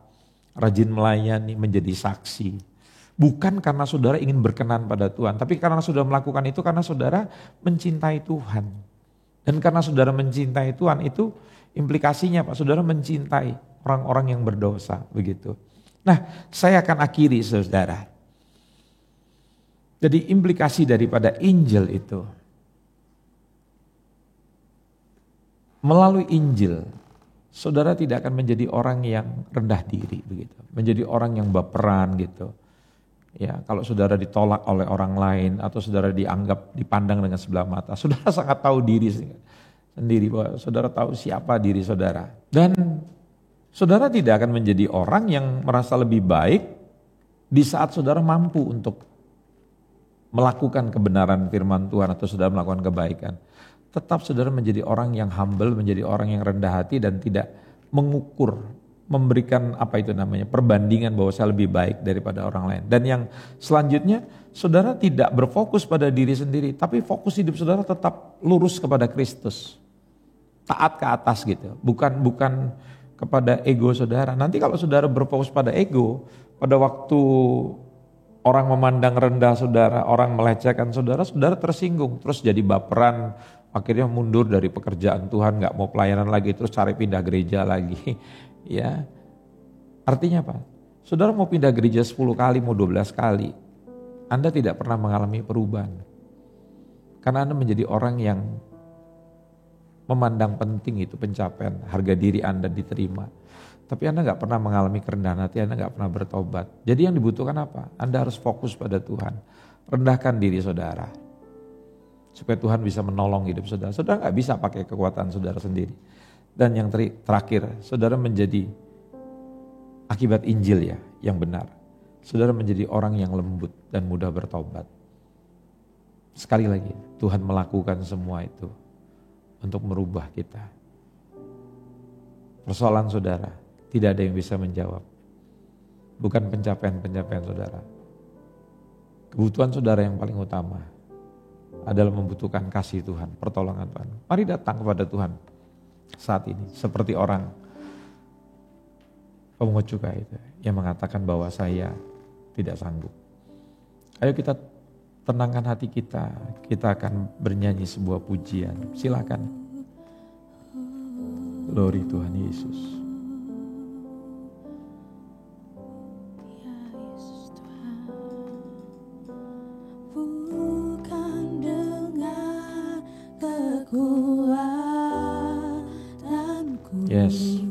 rajin melayani, menjadi saksi. Bukan karena saudara ingin berkenan pada Tuhan, tapi karena saudara melakukan itu karena saudara mencintai Tuhan. Dan karena saudara mencintai Tuhan itu implikasinya Pak, saudara mencintai orang-orang yang berdosa, begitu. Nah, saya akan akhiri saudara. Jadi implikasi daripada Injil itu, melalui Injil, saudara tidak akan menjadi orang yang rendah diri, begitu. Menjadi orang yang baperan gitu. Ya, kalau saudara ditolak oleh orang lain atau saudara dipandang dengan sebelah mata, saudara sangat tahu diri sendiri bahwa saudara tahu siapa diri saudara. Dan saudara tidak akan menjadi orang yang merasa lebih baik di saat saudara mampu untuk melakukan kebenaran firman Tuhan atau saudara melakukan kebaikan. Tetap saudara menjadi orang yang humble, menjadi orang yang rendah hati dan tidak mengukur, memberikan perbandingan bahwa saya lebih baik daripada orang lain. Dan yang selanjutnya, saudara tidak berfokus pada diri sendiri, tapi fokus hidup saudara tetap lurus kepada Kristus. Taat ke atas gitu, bukan kepada ego saudara. Nanti kalau saudara berfokus pada ego, pada waktu orang memandang rendah saudara, orang melecehkan saudara, saudara tersinggung, terus jadi baperan, akhirnya mundur dari pekerjaan Tuhan, gak mau pelayanan lagi, terus cari pindah gereja lagi. Ya, artinya apa? Saudara mau pindah gereja 10 kali, mau 12 kali, Anda tidak pernah mengalami perubahan. Karena Anda menjadi orang yang memandang penting itu pencapaian, harga diri Anda diterima. Tapi Anda gak pernah mengalami kerendahan hati, Anda gak pernah bertobat. Jadi yang dibutuhkan apa? Anda harus fokus pada Tuhan. Rendahkan diri saudara. Supaya Tuhan bisa menolong hidup saudara. Saudara gak bisa pakai kekuatan saudara sendiri. Dan yang terakhir, saudara menjadi akibat Injil ya, yang benar. Saudara menjadi orang yang lembut dan mudah bertobat. Sekali lagi, Tuhan melakukan semua itu untuk merubah kita. Persoalan saudara, tidak ada yang bisa menjawab. Bukan pencapaian-pencapaian saudara. Kebutuhan saudara yang paling utama adalah membutuhkan kasih Tuhan, pertolongan Tuhan. Mari datang kepada Tuhan saat ini. Seperti orang pemungut cukai itu yang mengatakan bahwa saya tidak sanggup. Ayo kita tenangkan hati kita. Kita akan bernyanyi sebuah pujian. Silakan. Glory Tuhan Yesus. Yes.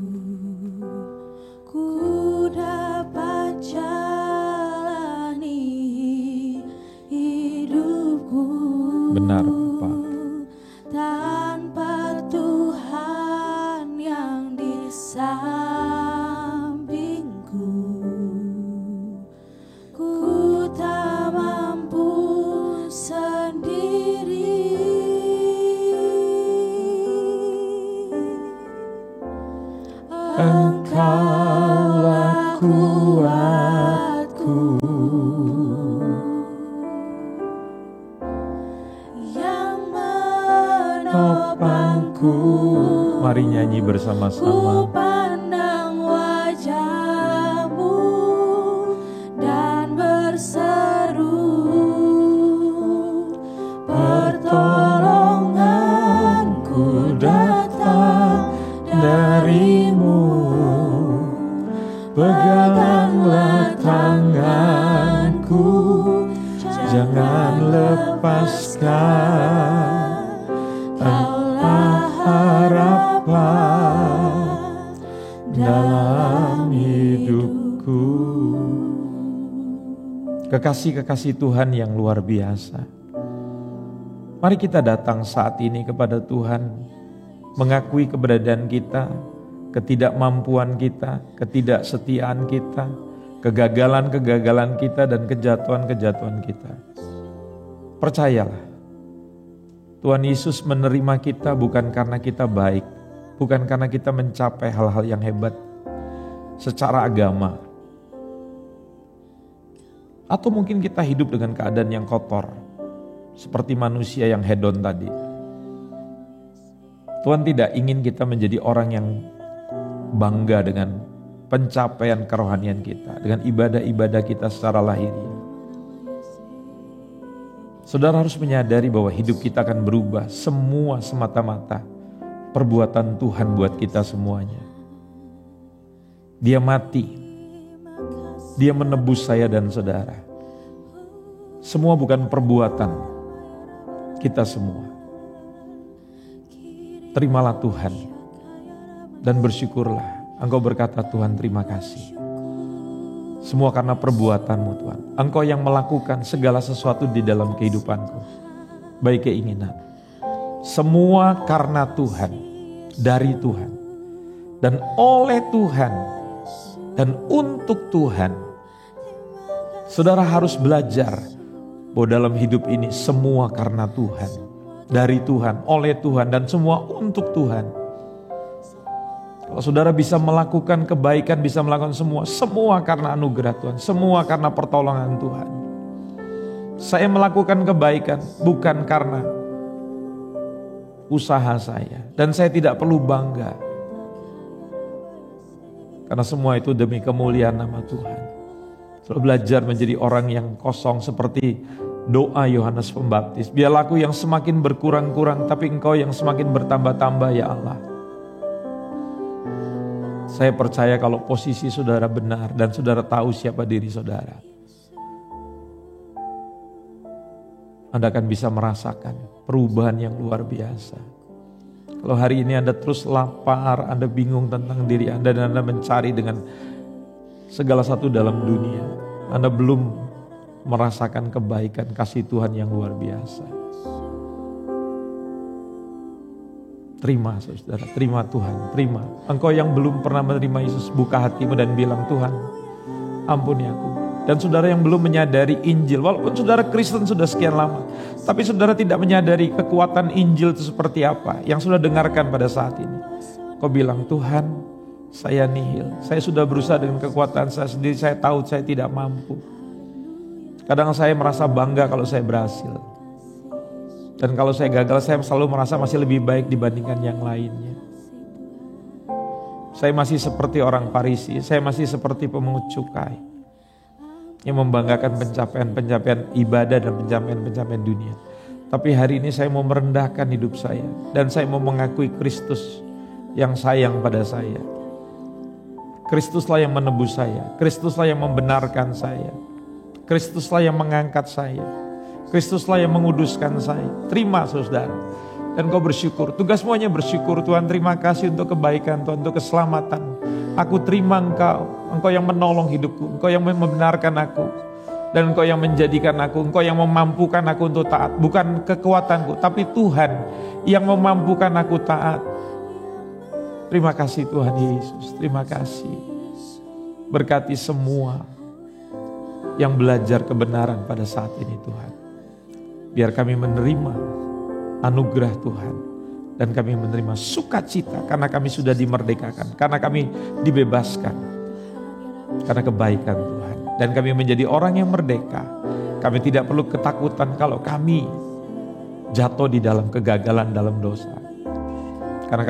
Ku dapat jalani hidupku. Benar, Pak. Tanpa Tuhan yang di sampingku, ku tak mampu sendiri. Engkaulah kuatku yang menopangku. Mari nyanyi bersama-sama. Ku pandang wajah-Mu dan berseru, pertolonganku datang dari-Mu. jangan lepaskan. Engkaulah harapan dalam hidupku. Kekasih-kekasih Tuhan yang luar biasa, mari kita datang saat ini kepada Tuhan, mengakui keberadaan kita, ketidakmampuan kita, ketidaksetiaan kita, kegagalan-kegagalan kita, dan kejatuhan-kejatuhan kita. Percayalah, Tuhan Yesus menerima kita bukan karena kita baik, bukan karena kita mencapai hal-hal yang hebat secara agama, atau mungkin kita hidup dengan keadaan yang kotor, seperti manusia yang hedon tadi. Tuhan tidak ingin kita menjadi orang yang bangga dengan pencapaian kerohanian kita, dengan ibadah-ibadah kita secara lahiriah. Saudara harus menyadari bahwa hidup kita akan berubah, semua semata-mata perbuatan Tuhan buat kita semuanya. Dia mati, Dia menebus saya dan saudara. Semua bukan perbuatan kita semua. Terimalah Tuhan dan bersyukurlah. Engkau berkata, Tuhan terima kasih. Semua karena perbuatan-Mu Tuhan. Engkau yang melakukan segala sesuatu di dalam kehidupanku. Baik keinginan. Semua karena Tuhan, dari Tuhan, dan oleh Tuhan, dan untuk Tuhan. Saudara harus belajar bahwa dalam hidup ini semua karena Tuhan, dari Tuhan, oleh Tuhan, dan semua untuk Tuhan. Kalau saudara bisa melakukan kebaikan, bisa melakukan semua karena anugerah Tuhan, semua karena pertolongan Tuhan. Saya melakukan kebaikan bukan karena usaha saya, dan saya tidak perlu bangga, karena semua itu demi kemuliaan nama Tuhan. Selalu belajar menjadi orang yang kosong seperti doa Yohanes Pembaptis. Biarlah aku yang semakin berkurang-kurang, tapi Engkau yang semakin bertambah-tambah ya Allah. Saya percaya kalau posisi saudara benar dan saudara tahu siapa diri saudara, Anda akan bisa merasakan perubahan yang luar biasa. Kalau hari ini Anda terus lapar, Anda bingung tentang diri Anda, dan Anda mencari dengan segala satu dalam dunia, Anda belum merasakan kebaikan kasih Tuhan yang luar biasa. Terima saudara, terima Tuhan, terima. Engkau yang belum pernah menerima Yesus, buka hatimu dan bilang, Tuhan ampuni aku. Dan saudara yang belum menyadari Injil, walaupun saudara Kristen sudah sekian lama, tapi saudara tidak menyadari kekuatan Injil itu seperti apa yang sudah dengarkan pada saat ini. Kau bilang, Tuhan saya nihil, saya sudah berusaha dengan kekuatan saya sendiri, saya tahu saya tidak mampu. Kadang saya merasa bangga kalau saya berhasil. Dan kalau saya gagal, saya selalu merasa masih lebih baik dibandingkan yang lainnya. Saya masih seperti orang Farisi, saya masih seperti pemungut cukai yang membanggakan pencapaian-pencapaian ibadah dan pencapaian-pencapaian dunia. Tapi hari ini saya mau merendahkan hidup saya, dan saya mau mengakui Kristus yang sayang pada saya. Kristuslah yang menebus saya, Kristuslah yang membenarkan saya, Kristuslah yang mengangkat saya, Kristuslah yang menguduskan saya. Terima saudara, dan kau bersyukur. Tugasmu hanya bersyukur. Tuhan terima kasih untuk kebaikan Tuhan, untuk keselamatan. Aku terima Engkau yang menolong hidupku, Engkau yang membenarkan aku, dan Engkau yang menjadikan aku, Engkau yang memampukan aku untuk taat. Bukan kekuatanku, tapi Tuhan yang memampukan aku taat. Terima kasih Tuhan Yesus, terima kasih. Berkati semua yang belajar kebenaran pada saat ini Tuhan. Biar kami menerima anugerah Tuhan, dan kami menerima sukacita karena kami sudah dimerdekakan, karena kami dibebaskan, karena kebaikan Tuhan. Dan kami menjadi orang yang merdeka. Kami tidak perlu ketakutan kalau kami jatuh di dalam kegagalan, dalam dosa. Karena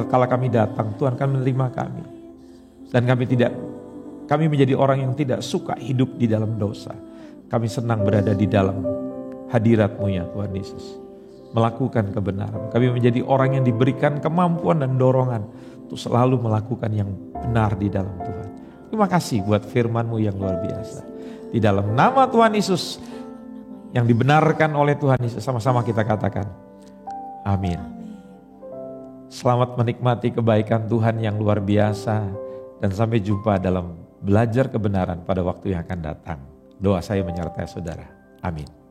kalau kami datang, Tuhan akan menerima kami. Dan kami menjadi orang yang tidak suka hidup di dalam dosa. Kami senang berada di dalam hadirat-Mu ya Tuhan Yesus. Melakukan kebenaran. Kami menjadi orang yang diberikan kemampuan dan dorongan untuk selalu melakukan yang benar di dalam Tuhan. Terima kasih buat firman-Mu yang luar biasa. Di dalam nama Tuhan Yesus yang dibenarkan oleh Tuhan Yesus, sama-sama kita katakan amin. Selamat menikmati kebaikan Tuhan yang luar biasa dan sampai jumpa dalam belajar kebenaran pada waktu yang akan datang. Doa saya menyertai saudara. Amin.